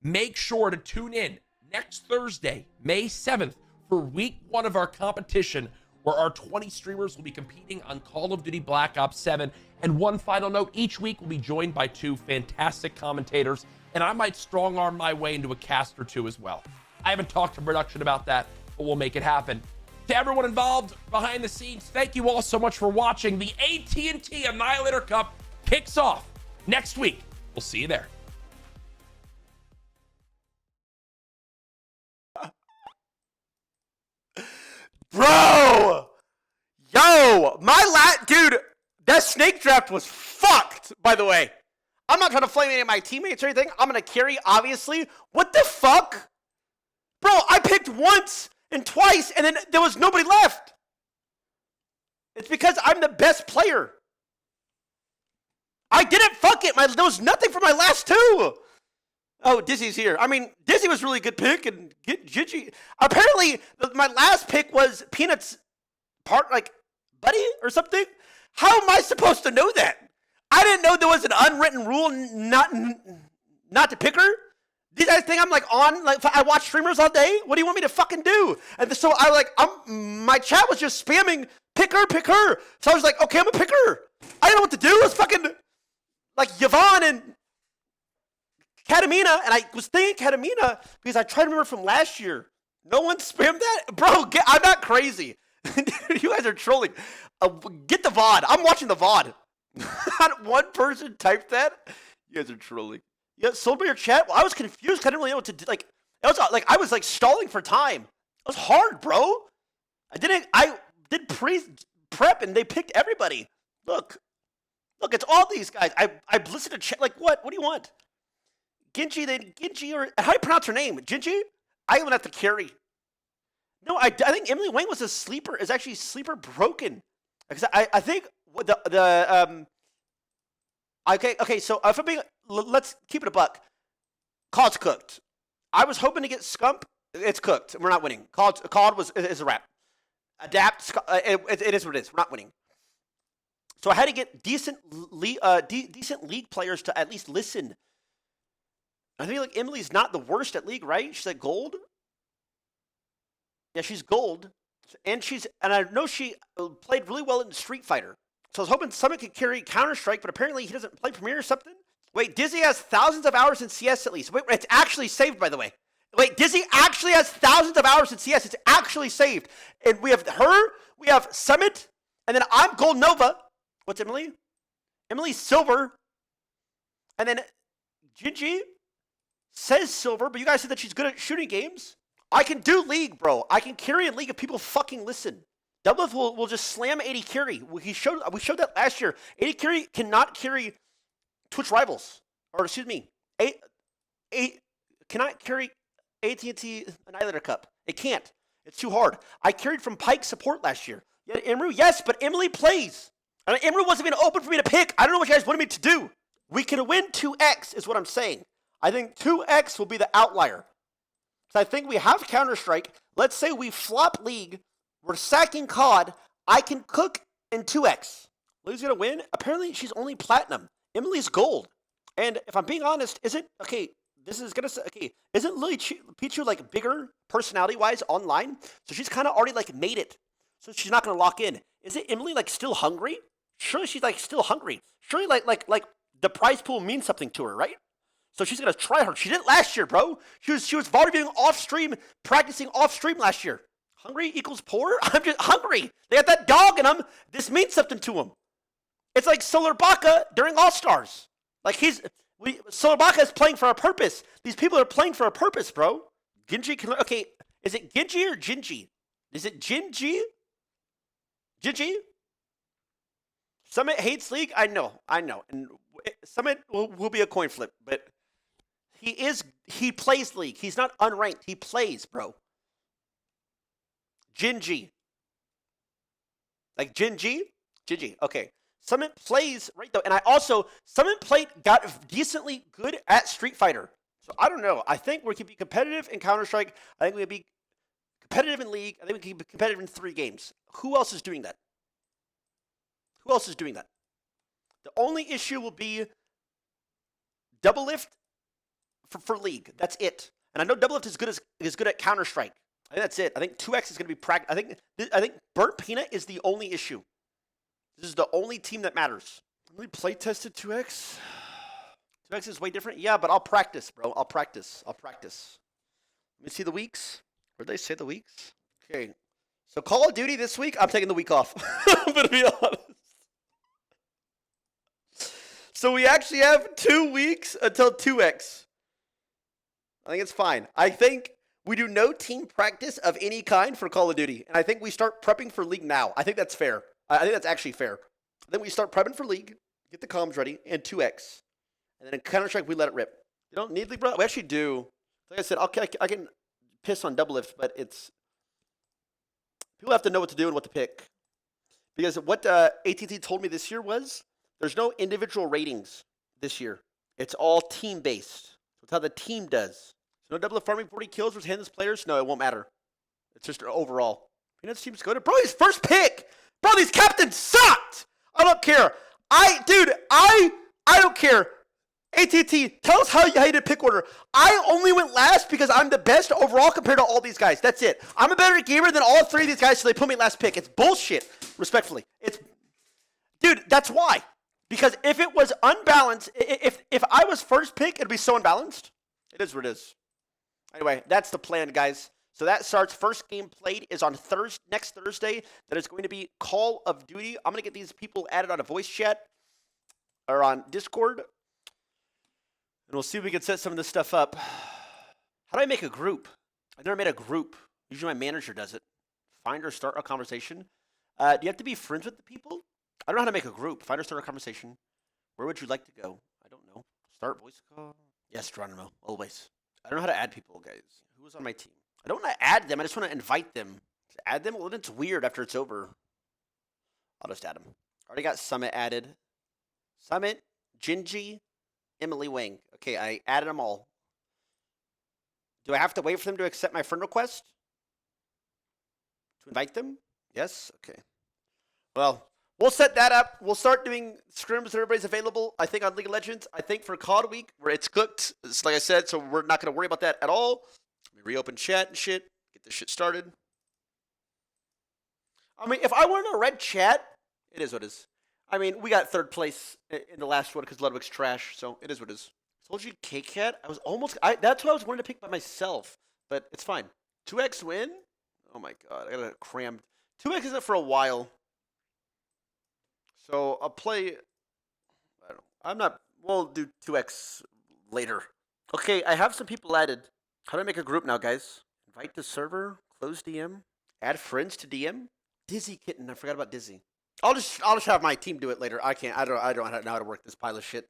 Make sure to tune in next Thursday, May 7th, for week 1 of our competition, where our 20 streamers will be competing on Call of Duty Black Ops 7. And one final note, each week we'll be joined by 2 fantastic commentators, and I might strong arm my way into a cast or 2 as well. I haven't talked to production about that, but we'll make it happen. To everyone involved behind the scenes, thank you all so much for watching. The AT&T Annihilator Cup kicks off next week. We'll see you there. Bro! Yo! Dude, that snake draft was fucked, by the way. I'm not trying to flame any of my teammates or anything. I'm going to carry, obviously. What the fuck? Bro, I picked once and twice, and then there was nobody left. It's because I'm the best player. I didn't fuck it. There was nothing for my last 2. Oh, Dizzy's here. I mean, Dizzy was a really good pick, and Gigi. Apparently, my last pick was Peanut's buddy or something. How am I supposed to know that? I didn't know there was an unwritten rule not to pick her. Do you guys think I'm I watch streamers all day? What do you want me to fucking do? And so my chat was just spamming, pick her. So I was like, okay, I'm gonna pick her. I didn't know what to do. It was fucking Yvonne and Katamina, and I was thinking Katamina because I tried to remember from last year. No one spammed that? Bro, I'm not crazy. You guys are trolling. Get the VOD. I'm watching the VOD. Not one person typed that. You guys are trolling. Yeah, sold me your chat. Well, I was confused. I didn't really know what to do. I was stalling for time. It was hard, bro. I did prep and they picked everybody. Look, it's all these guys. I listened to chat. What? What do you want? Ginji, or how do you pronounce her name? Ginji? I even have to carry. No, I think Emily Wang was a sleeper. Is actually sleeper broken. Because I think Okay. So if I'm being, let's keep it a buck. COD's cooked. I was hoping to get Scump. It's cooked. We're not winning. COD is a wrap. Adapt. It is what it is. We're not winning. So I had to get decent league players to at least listen. I think Emily's not the worst at league, right? She's gold. Yeah, she's gold, and I know she played really well in Street Fighter. So I was hoping someone could carry Counter-Strike, but apparently he doesn't play Premier or something. Wait, Dizzy has thousands of hours in CS at least. Wait, it's actually saved, by the way. Wait, Dizzy actually has thousands of hours in CS. It's actually saved. And we have her, we have Summit, and then I'm Gold Nova. What's Emily? Emily's Silver. And then Gingy says silver, but you guys said that she's good at shooting games. I can do League, bro. I can carry in League if people fucking listen. Doublelift will just slam 80 carry. We showed that last year. 80 carry cannot carry Twitch rivals. Or excuse me, cannot carry At&T Annihilator Cup. It can't. It's too hard. I carried from Pike support last year. Yeah, Imru, yes, but Emily plays. And Imru wasn't even open for me to pick. I don't know what you guys wanted me to do. We can win 2x is what I'm saying. I think 2x will be the outlier. So I think we have Counter-Strike. Let's say we flop League. We're sacking COD. I can cook in 2x. Lily's going to win? Apparently, she's only platinum. Emily's gold. And if I'm being honest, isn't Lily Pichu like bigger personality-wise online? So she's kind of already like made it. So she's not going to lock in. Is it Emily like still hungry? Surely she's like still hungry. Surely like the prize pool means something to her, right? So she's going to try hard. She did it last year, bro. She was VODS viewing off stream, practicing off stream last year. Hungry equals poor? I'm just hungry. They got that dog in them. This means something to them. It's like Solar Baka during All-Stars. Like Solar Baka is playing for a purpose. These people are playing for a purpose, bro. Gingy can, okay, is it Gingy or Gingy? Is it Gingy? Gingy? Summit hates League? I know. And Summit will be a coin flip, but he plays League. He's not unranked. He plays, bro. Gingy. Like Gingy? Gingy, okay. Summit plays, right though, and Summit got decently good at Street Fighter. So I don't know. I think we can be competitive in Counter-Strike. I think we can be competitive in League. I think we can be competitive in 3 games. Who else is doing that? The only issue will be Doublelift for League. That's it. And I know Doublelift is good at Counter-Strike. I think that's it. I think 2x is going to be practice. I think Burnt Peanut is the only issue. This is the only team that matters. We play tested 2x. 2x is way different. Yeah, but I'll practice, bro. I'll practice. Let me see the weeks. Where did they say the weeks? Okay. So Call of Duty this week, I'm taking the week off. I'm going to be honest. So we actually have 2 weeks until 2x. I think it's fine. I think we do no team practice of any kind for Call of Duty. And I think we start prepping for League now. I think that's fair. I think that's actually fair. Then we start prepping for League, get the comms ready, and 2x. And then in Counter-Strike, we let it rip. You don't need League, bro? We actually do. Like I said, I can piss on Doublelift, but it's... People have to know what to do and what to pick. Because what At&T told me this year was, there's no individual ratings this year. It's all team-based. So it's how the team does. So no Doublelift farming 40 kills versus handless players? No, it won't matter. It's just overall. Peanut's team's good. Bro, his first pick! Bro, these captains sucked! I don't care. I don't care. At&T, tell us how you did pick order. I only went last because I'm the best overall compared to all these guys. That's it. I'm a better gamer than all 3 of these guys, so they put me last pick. It's bullshit, respectfully. Dude, that's why. Because if it was unbalanced, if I was first pick, it'd be so unbalanced. It is what it is. Anyway, that's the plan, guys. So that starts. First game played is on next Thursday. That is going to be Call of Duty. I'm going to get these people added on a voice chat or on Discord. And we'll see if we can set some of this stuff up. How do I make a group? I've never made a group. Usually my manager does it. Find or start a conversation. Do you have to be friends with the people? I don't know how to make a group. Find or start a conversation. Where would you like to go? I don't know. Start voice call? Yes, Geronimo. Always. I don't know how to add people, guys. Who was on my team? I don't want to add them. I just want to invite them. To add them? Well, then it's weird after it's over. I'll just add them. Already got Summit added. Summit, Gingy, Emily Wing. Okay, I added them all. Do I have to wait for them to accept my friend request? To invite them? Yes? Okay. Well, we'll set that up. We'll start doing scrims when everybody's available. I think on League of Legends. I think for COD Week, where it's cooked. It's like I said, so we're not going to worry about that at all. Let me reopen chat and shit. Get this shit started. I mean, if I weren't in a red chat, it is what it is. I mean, we got 3rd place in the last one because Ludwig's trash, so it is what it is. I told you K-Cat. I was almost... that's what I was wanting to pick by myself, but it's fine. 2x win? Oh my god, I got it crammed. 2x isn't for a while. So I'll play... I don't know. I'm not... We'll do 2x later. Okay, I have some people added. How do I make a group now, guys? Invite to server, close DM, add friends to DM. Dizzy Kitten, I forgot about Dizzy. I'll just have my team do it later. I can't. I don't know how to work this pile of shit.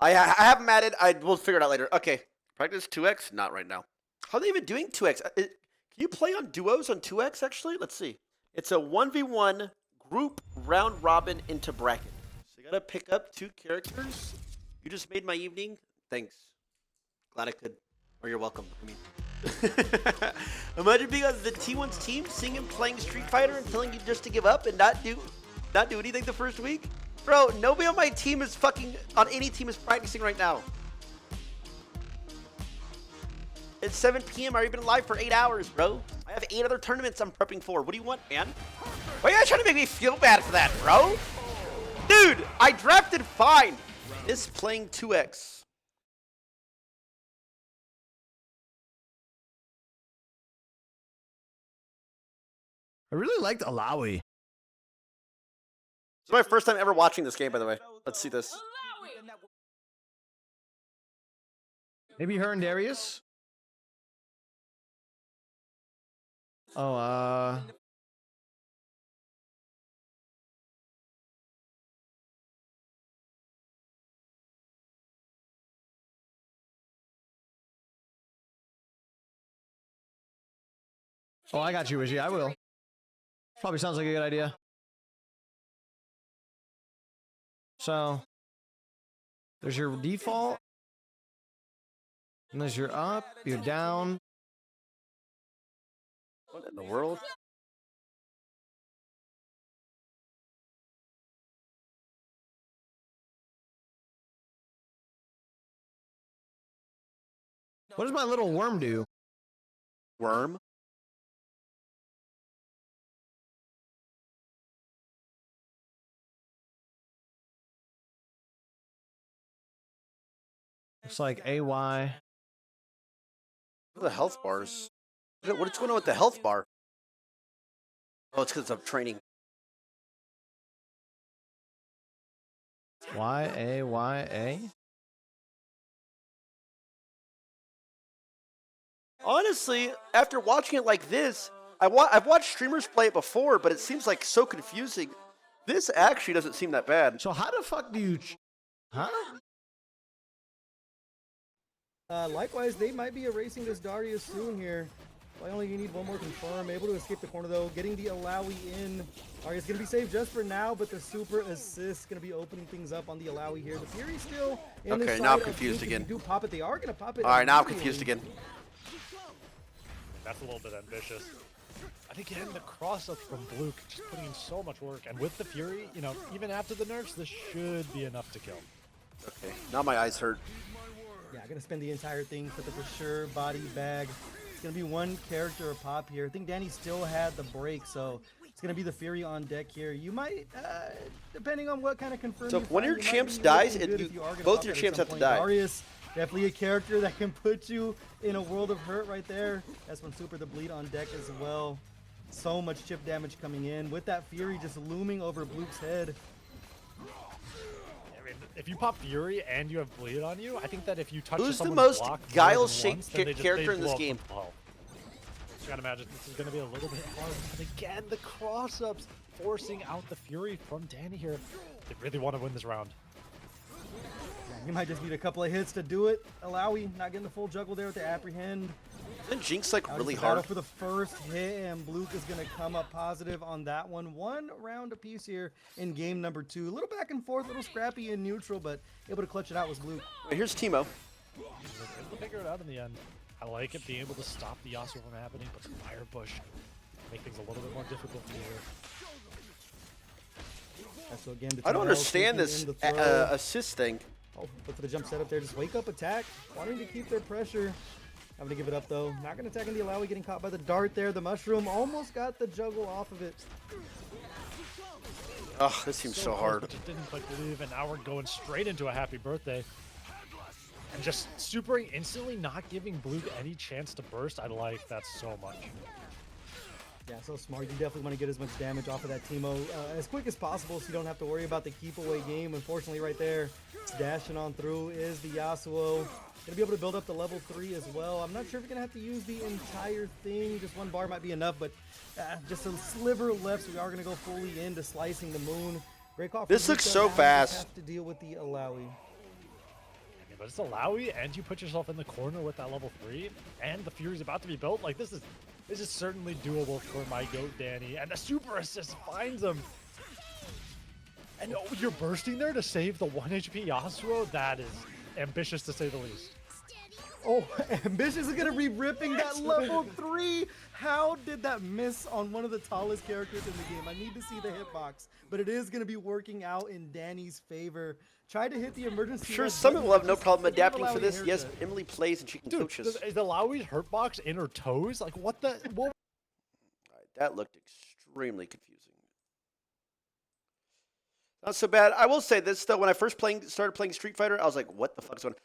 I have them added. We'll figure it out later. Okay, practice 2x. Not right now. How are they even doing 2x? Can you play on duos on 2x actually? Let's see. It's a 1v1 group round robin into bracket. So you gotta pick up 2 characters. You just made my evening. Thanks. Glad I could. Or you're welcome. I mean. Imagine being on the T1's team, seeing him playing Street Fighter and telling you just to give up and not do anything the first week. Bro, nobody on my team is on any team is practicing right now. It's 7 p.m. I've been live for 8 hours, bro. I have 8 other tournaments I'm prepping for. What do you want, man? Why are you guys trying to make me feel bad for that, bro? Dude, I drafted fine. This playing 2x. I really liked Alawi. It's my first time ever watching this game, by the way. Let's see this. Maybe her and Darius? Oh, Oh, I got you, Wishy. I will. Probably sounds like a good idea. So, there's your default. And there's your up, your down. What in the world? What does my little worm do? Worm? Looks like AY. What are the health bars? What's going on with the health bar? Oh, it's because I'm training. YAYA? Honestly, after watching it like this, I've watched streamers play it before, but it seems like so confusing. This actually doesn't seem that bad. So how the fuck do you... Huh? Likewise, they might be erasing this Darius soon here. Why only you need one more confirm. Able to escape the corner though. Getting the Alawi in. Darius going to be saved just for now, but the super assist going to be opening things up on the Alawi here. The Fury still in the Okay, side now I'm of confused Duke. If again. you do pop it, they are going to pop it. All right, now I'm immediately. confused again. That's a little bit ambitious. I think getting the cross-up from Blue, just putting in so much work. And with the Fury, you know, even after the nerfs, this should be enough to kill. Okay, now my eyes hurt. Yeah, going to spend the entire thing for the for sure body bag. It's going to be one character a pop here. I think Danny still had the break, so it's going to be the Fury on deck here. You might, depending on what kind of confirm. So you when find, your you might champs be dies, looking good if you are gonna both pop your it at champs some have to point. die. Darius, definitely a character that can put you in a world of hurt right there. That's when Super the Bleed on deck as well. So much chip damage coming in with that Fury just looming over Bluke's head. I mean, if you pop Fury and you have Bleed on you, I think that if you touch Who's the someone's most block more than guile-shaped once, then they character in blow this up game? from below. So you gotta imagine this is gonna be a little bit hard. And again, the cross-ups forcing out the Fury from Danny here. They really want to win this round. You might just need a couple of hits to do it. Alawi not getting the full juggle there with the apprehend. Isn't Jinx like Now really just a battle hard? for the first hit, and Bluke is going to come up positive on that one. One round apiece here in game number 2. A little back and forth, a little scrappy in neutral, but able to clutch it out was Bluke. Wait, here's Teemo. Able to figure it out in the end. I like it being able to stop the Yasuo from happening, but the Fire Bush make things a little bit more difficult for you. So again, the I don't TYL understand taking this in the throw. assist thing. Oh, but for the jump setup there, just wake up attack, wanting to keep their pressure. Having to give it up though. Not going to attack in the Alawi, getting caught by the dart there. The mushroom almost got the juggle off of it. Ugh, this seems so close, hard. but just didn't quite believe, and now we're going straight into a happy birthday. And just supering instantly, not giving Blue any chance to burst. I like that so much. Yeah, so smart. You definitely want to get as much damage off of that Teemo as quick as possible so you don't have to worry about the keep away game. Unfortunately, right there, dashing on through is the Yasuo. Gonna be able to build up to level 3 as well. I'm not sure if you're gonna have to use the entire thing. Just one bar might be enough, but just a sliver left, so we are gonna go fully into slicing the moon. Great call. This looks so fast. Have to deal with the Alawi. But it's Alawi, and you put yourself in the corner with that level 3, and the Fury's about to be built. Like, this is certainly doable for my GOAT Danny, and the super assist finds him. And oh, you're bursting there to save the 1 HP Yasuo? That is ambitious to say the least. Oh, Ambitious is gonna be ripping that level 3. How did that miss on one of the tallest characters in the game? I need to see the hitbox, but it is gonna be working out in Danny's favor. Try to hit the emergency. Sure, red some button, people have but no just problem give adapting for Alawi a this. Yes, haircut. Emily plays and she can Dude, coach us. is the Alawi's hurtbox in her toes? Like, what the? What? Alright, that looked extremely confusing. Not so bad. I will say this though, when I first started playing Street Fighter, I was like, what the fuck is going on?